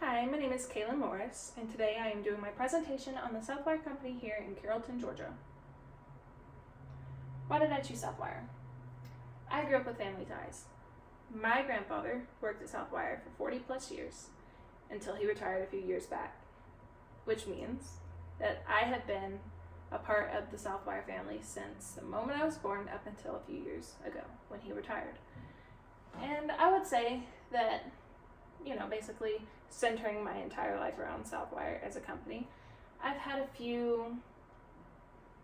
Hi, my name is Kaylin Morris, and today I am doing my presentation on the Southwire Company here in Carrollton, Georgia. Why did I choose Southwire? I grew up with family ties. My grandfather worked at Southwire for 40 plus years until he retired a few years back, which means that I have been a part of the Southwire family since the moment I was born up until a few years ago when he retired. And I would say that basically centering my entire life around Southwire as a company, I've had a few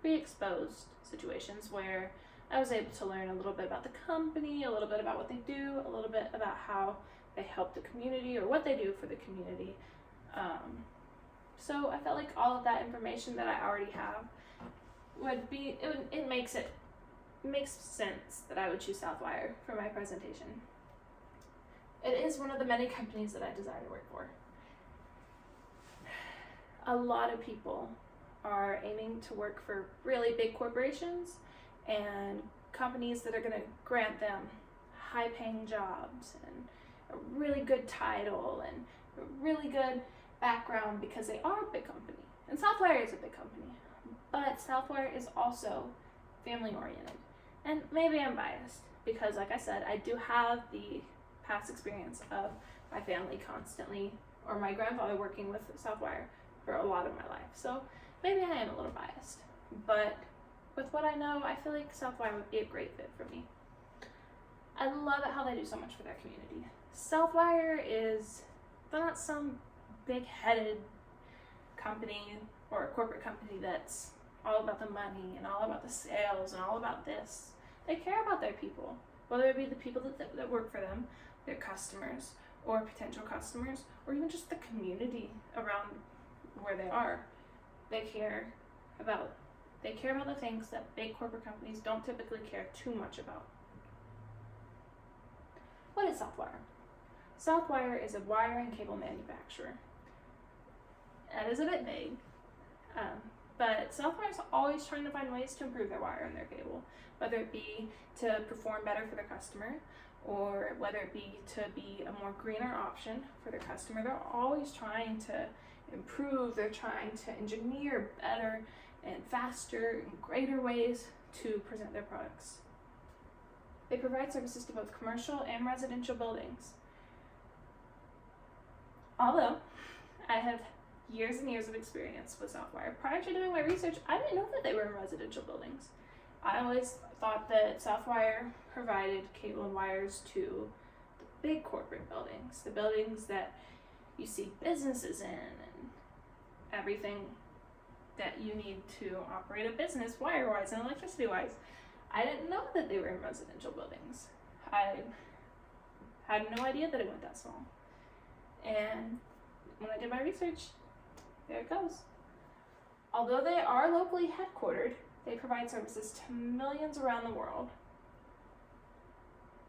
pre-exposed situations where I was able to learn a little bit about the company, a little bit about what they do, a little bit about how they help the community or what they do for the community. So I felt like all of that information that I already have it makes sense that I would choose Southwire for my presentation. It is one of the many companies that I desire to work for. A lot of people are aiming to work for really big corporations and companies that are going to grant them high-paying jobs and a really good title and a really good background because they are a big company. And Southwire is a big company, but Southwire is also family-oriented. And maybe I'm biased because, like I said, I do have the past experience of my family constantly, or my grandfather working with Southwire for a lot of my life. So maybe I am a little biased, but with what I know, I feel like Southwire would be a great fit for me. I love it how they do so much for their community. Southwire they're not some big-headed company or a corporate company that's all about the money and all about the sales and all about this. They care about their people, whether it be the people that work for them, their customers or potential customers, or even just the community around where they are. They care about the things that big corporate companies don't typically care too much about. What is Southwire? Southwire is a wire and cable manufacturer. That is a bit vague, but Southwire is always trying to find ways to improve their wire and their cable, whether it be to perform better for their customer, or whether it be to be a more greener option for their customer. They're always trying to improve. They're trying to engineer better and faster and greater ways to present their products. They provide services to both commercial and residential buildings. Although I have years and years of experience with Southwire, prior to doing my research, I didn't know that they were in residential buildings. I always thought that Southwire provided cable and wires to the big corporate buildings, the buildings that you see businesses in and everything that you need to operate a business wire-wise and electricity-wise. I didn't know that they were in residential buildings. I had no idea that it went that small. And when I did my research, there it goes. Although they are locally headquartered, they provide services to millions around the world.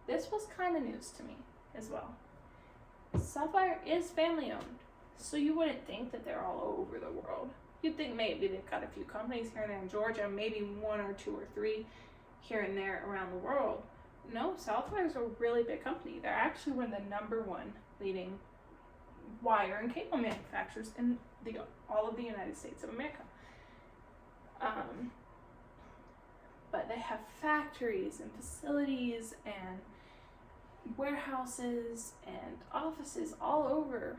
This was kind of news to me as well. Southwire is family owned, so you wouldn't think that they're all over the world. You'd think maybe they've got a few companies here and there in Georgia, maybe one or two or three here and there around the world. No, Southwire is a really big company. They're actually one of the number one leading wire and cable manufacturers in all of the United States of America. But they have factories and facilities and warehouses and offices all over,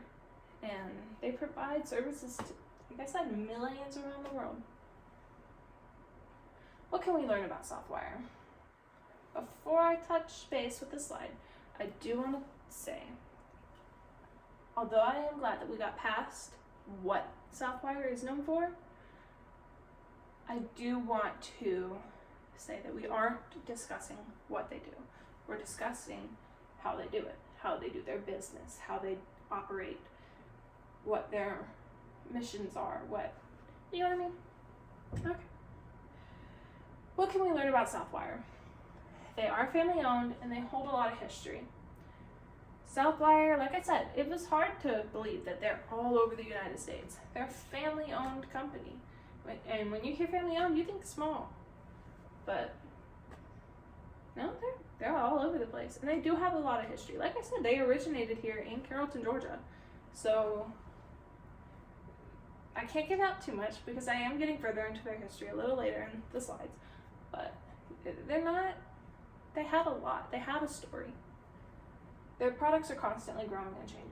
and they provide services to, like I said, millions around the world. What can we learn about Southwire? Before I touch base with this slide, I do want to say, although I am glad that we got past what Southwire is known for, I do want to say that we aren't discussing what they do. We're discussing how they do it, how they do their business, how they operate, what their missions are, you know what I mean? Okay. What can we learn about Southwire? They are family owned and they hold a lot of history. Southwire, like I said, it was hard to believe that they're all over the United States. They're a family owned company. And when you hear family owned, you think small. But no, they're all over the place. And they do have a lot of history. Like I said, they originated here in Carrollton, Georgia. So I can't give out too much because I am getting further into their history a little later in the slides, but they have a lot. They have a story. Their products are constantly growing and changing.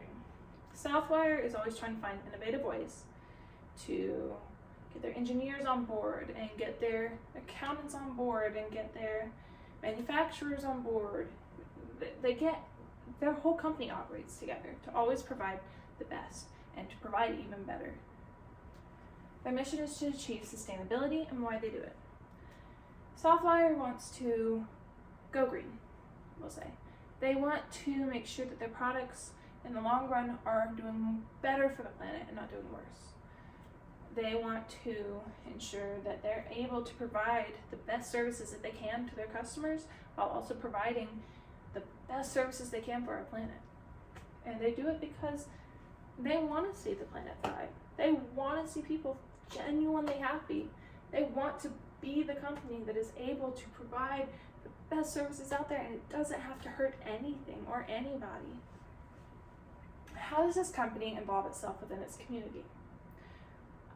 Southwire is always trying to find innovative ways to get their engineers on board and get their accountants on board and get their manufacturers on board. Their whole company operates together to always provide the best and to provide even better. Their mission is to achieve sustainability and why they do it. Southwire wants to go green, we'll say. They want to make sure that their products in the long run are doing better for the planet and not doing worse. They want to ensure that they're able to provide the best services that they can to their customers while also providing the best services they can for our planet. And they do it because they want to see the planet thrive. They want to see people genuinely happy. They want to be the company that is able to provide the best services out there, and it doesn't have to hurt anything or anybody. How does this company involve itself within its community?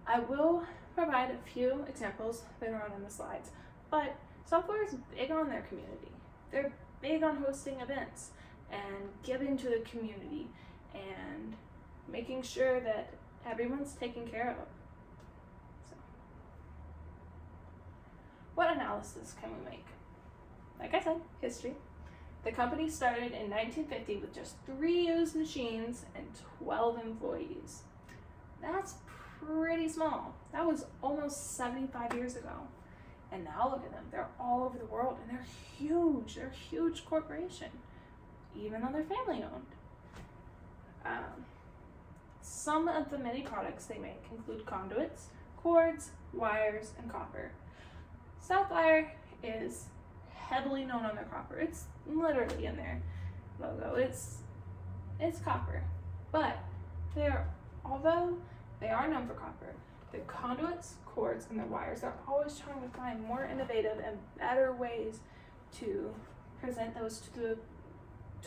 I will provide a few examples later on in the slides, but Southwire is big on their community. They're big on hosting events and giving to the community and making sure that everyone's taken care of. So, what analysis can we make? Like I said, history. The company started in 1950 with just 3 used machines and 12 employees. That's pretty small. That was almost 75 years ago. And now look at them. They're all over the world and they're huge. They're a huge corporation, even though they're family owned. Some of the many products they make include conduits, cords, wires, and copper. Southwire is heavily known on their copper. It's literally in their logo. It's copper. But although they are known for copper, the conduits, cords, and the wires are always trying to find more innovative and better ways to present those to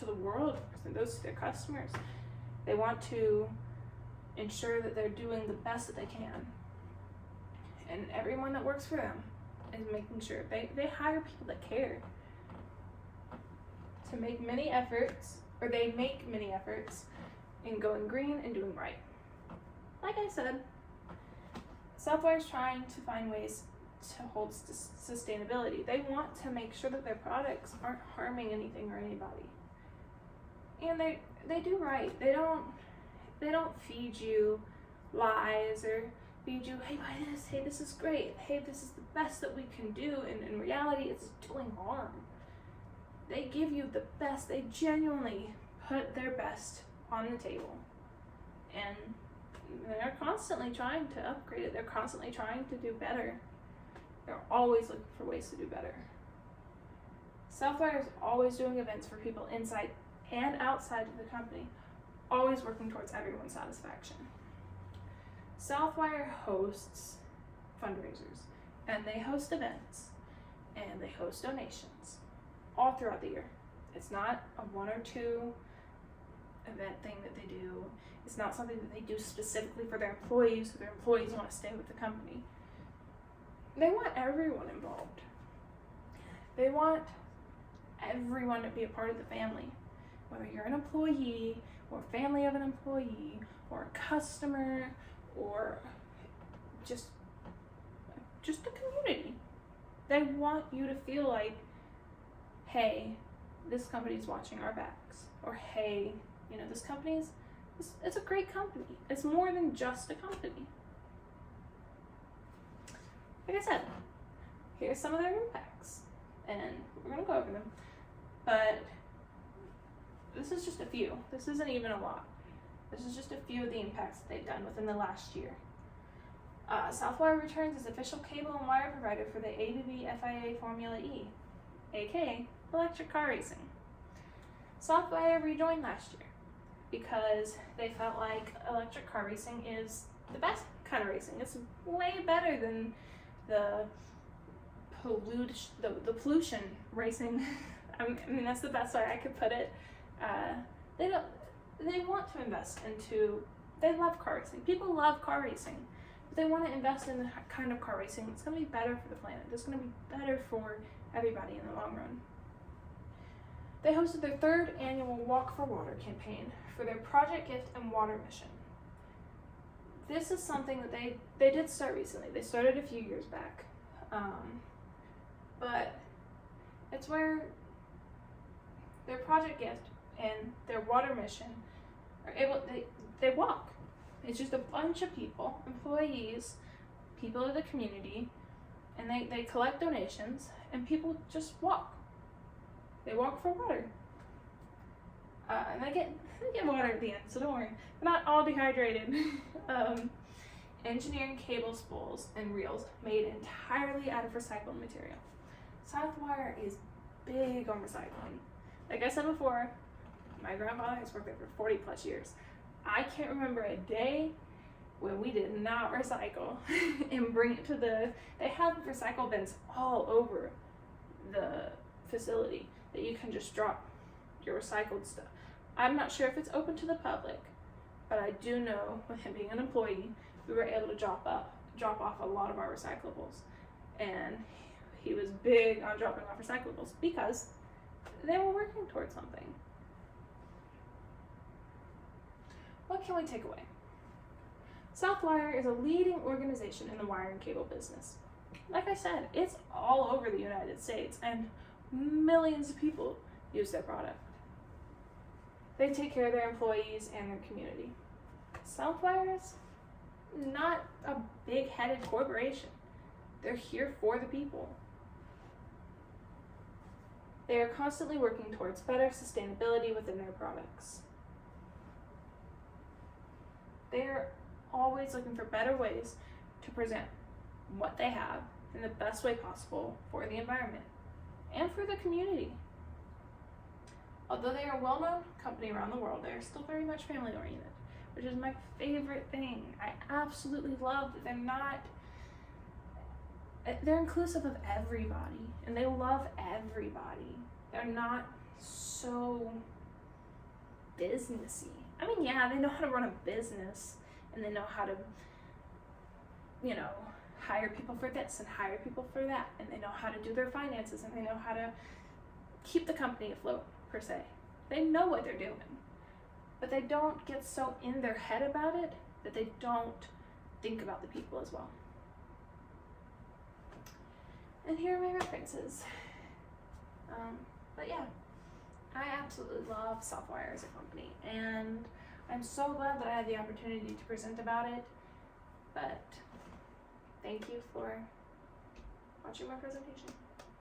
the world, present those to their customers. They want to ensure that they're doing the best that they can. And everyone that works for them is making sure they hire people that care to make many efforts, or they make many efforts in going green and doing right. Like I said, Southwire is trying to find ways to hold sustainability. They want to make sure that their products aren't harming anything or anybody. And they do right. They don't feed you lies or feed you, hey, buy this, hey, this is great, hey, this is the best that we can do, and in reality, it's doing harm. They give you the best. They genuinely put their best on the table. And they're constantly trying to upgrade it. They're constantly trying to do better. They're always looking for ways to do better. Southwire is always doing events for people inside and outside of the company, always working towards everyone's satisfaction. Southwire hosts fundraisers, and they host events, and they host donations all throughout the year. It's not a 1 or 2 event thing that they do. It's not something that they do specifically for their employees, so their employees want to stay with the company. They want everyone involved. They want everyone to be a part of the family, whether you're an employee or family of an employee or a customer or just a community. They want you to feel like, hey, this company's watching our backs, or hey, this company's it's a great company. It's more than just a company. Like I said, here's some of their impacts, and we're gonna go over them, but this is just a few. This isn't even a lot. This is just a few of the impacts that they've done within the last year. Southwire returns as official cable and wire provider for the ABB FIA Formula E, aka electric car racing. Southwire rejoined last year because they felt like electric car racing is the best kind of racing. It's way better than the pollution racing. I mean, that's the best way I could put it. they want to invest into, they love car racing. People love car racing. But they want to invest in the kind of car racing that's going to be better for the planet. That's going to be better for everybody in the long run. They hosted their 3rd annual Walk for Water campaign for their Project Gift and Water mission. This is something that they did start recently. They started a few years back. But it's where their Project Gift and their water mission are able, they walk. It's just a bunch of people, employees, people of the community, and they collect donations, and people just walk. They walk for water. And they get water at the end, so don't worry. They're not all dehydrated. Engineering cable spools and reels made entirely out of recycled material. Southwire is big on recycling. Like I said before, my grandfather has worked there for 40 plus years. I can't remember a day when we did not recycle and bring it to they have recycle bins all over the facility that you can just drop your recycled stuff. I'm not sure if it's open to the public, but I do know with him being an employee, we were able to drop off a lot of our recyclables. And he was big on dropping off recyclables because they were working towards something. What can we take away? Southwire is a leading organization in the wire and cable business. Like I said, it's all over the United States, and millions of people use their product. They take care of their employees and their community. Southwire is not a big-headed corporation. They're here for the people. They are constantly working towards better sustainability within their products. They are always looking for better ways to present what they have in the best way possible for the environment and for the community. Although they are a well-known company around the world, they are still very much family-oriented, which is my favorite thing. I absolutely love that they're inclusive of everybody, and they love everybody. They're not so businessy. I mean, yeah, they know how to run a business, and they know how to, hire people for this and hire people for that, and they know how to do their finances, and they know how to keep the company afloat, per se. They know what they're doing, but they don't get so in their head about it that they don't think about the people as well. And here are my references. But yeah, I absolutely love Southwire as a company, and I'm so glad that I had the opportunity to present about it. But thank you for watching my presentation.